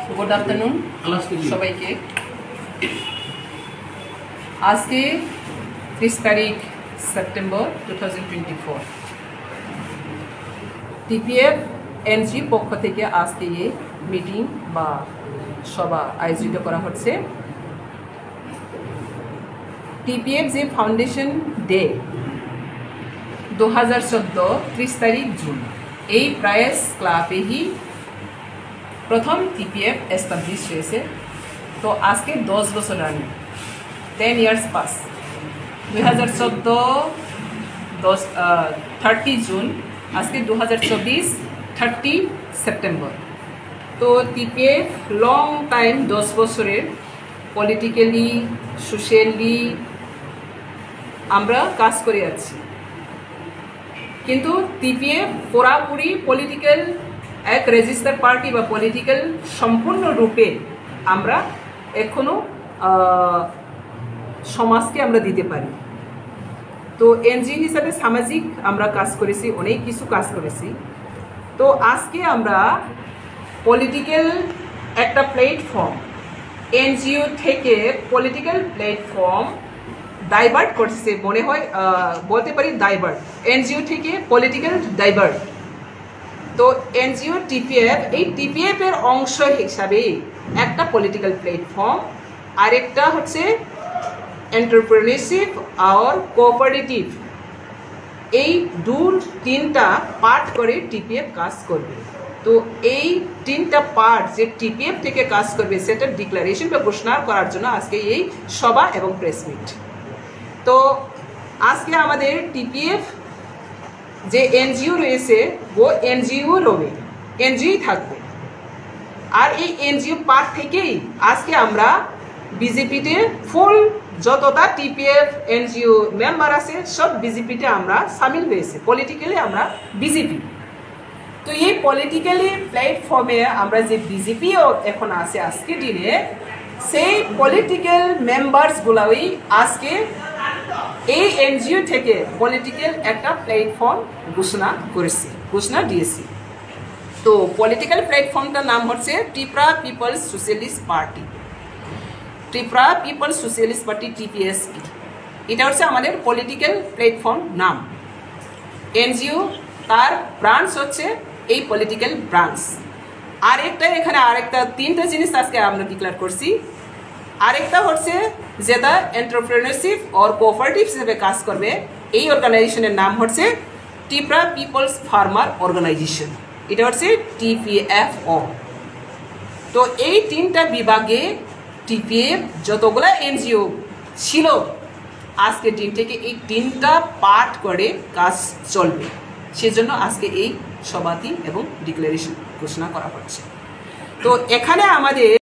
Good afternoon সবাইকে। আজকে 30 তারিখ সেপ্টেম্বর 2024 টিপিএফ এনজি পক্ষ থেকে আজকে এই মিটিং বা সভা আয়োজিত করা হচ্ছে। টিপিএফ যে ফাউন্ডেশন ডে 2014 30 তারিখ জুন এই প্রাইস ক্লাবে ही প্রথম টিপিএফ এস্টাবলিশ হয়েছে। তো আজকে 10 বছর রানিং 10 ইয়ার্স পাস 2014 30 জুন আজকে 2024 30 সেপ্টেম্বর। তো টিপিএফ লং টাইম 10 বছরের পলিটিক্যালি সোশ্যালি আমরা কাজ করে আছি, কিন্তু টিপিএফ পুরাপুরি পলিটিক্যাল এক রেজিস্টার পার্টি বা পলিটিক্যাল সম্পূর্ণরূপে আমরা এখনো সমাজকে আমরা দিতে পারি। তো এনজিও হিসাবে সামাজিক আমরা কাজ করেছি, অনেক কিছু কাজ করেছি। তো আজকে আমরা পলিটিক্যাল একটা প্ল্যাটফর্ম এনজিও থেকে পলিটিক্যাল প্ল্যাটফর্ম ডাইভার্ট করছে, মনে হয় বলতে পারি ডাইভার্ট, এনজিও থেকে পলিটিক্যাল ডাইভার্ট। তো এনজিও টিপিএফ এই টিপিএফ এর অংশ হিসাবে একটা পলিটিক্যাল প্ল্যাটফর্ম, আরেকটা হচ্ছে এন্টারপ্রেনিউরশিপ আর কোঅপারেটিভ, এই তিনটা পার্ট করে টিপিএফ কাজ করবে। তো এই তিনটা পার্ট যে টিপিএফ থেকে কাজ করবে সেটা ডিক্লারেশন বা ঘোষণা করার জন্য আজকে এই সভা এবং প্রেস মিট। তো আজকে আমাদের টিপিএফ যে এনজিও রয়েছে ও এনজিও রবে, এনজিও থাকবে। আর এই এনজিও পার্ট থেকেই আজকে আমরা বিজেপিতে ফুল যতটা টিপিএফ এনজিও মেম্বার আছে সব বিজেপিতে আমরা সামিল হয়েছে, পলিটিক্যালি আমরা বিজেপি। তো এই পলিটিক্যালি প্ল্যাটফর্মে আমরা যে বিজেপিও এখন আছে আজকের দিনে, সেই পলিটিক্যাল মেম্বার্সগুলোই আজকে এই এনজিও থেকে পলিটিক্যাল একটা প্ল্যাটফর্ম ঘোষণা দিয়েছি। তো পলিটিক্যাল প্ল্যাটফর্মটার নাম হচ্ছে Tripura people's socialist party, Tripura people's socialist party TPSP. এটা হচ্ছে আমাদের পলিটিক্যাল প্ল্যাটফর্ম নাম। এনজিও তার ব্রাঞ্চ হচ্ছে এই পলিটিক্যাল ব্রাঞ্চ। এখানে আরেকটা তিনটা জিনিস আজকে আমরা ডিক্লেয়ার করছি। আরেকটা হচ্ছে যেটা এন্টারপ্রেনারশিপ আর কোঅপারেটিভ হিসেবে কাজ করবে, এই অর্গানাইজেশনের নাম হচ্ছে ত্রিপুরা পিপলস ফার্মার অর্গানাইজেশন, এটা হচ্ছে টিপিএফও। তো এই তিনটা বিভাগে টিপিএফ যতগুলা এনজিও ছিল আজকের দিন থেকে এই তিনটা পার্ট করে কাজ চলবে। সেজন্য আজকে এই সভাটি এবং ডিক্লারেশন ঘোষণা করা হচ্ছে। তো এখানে আমাদের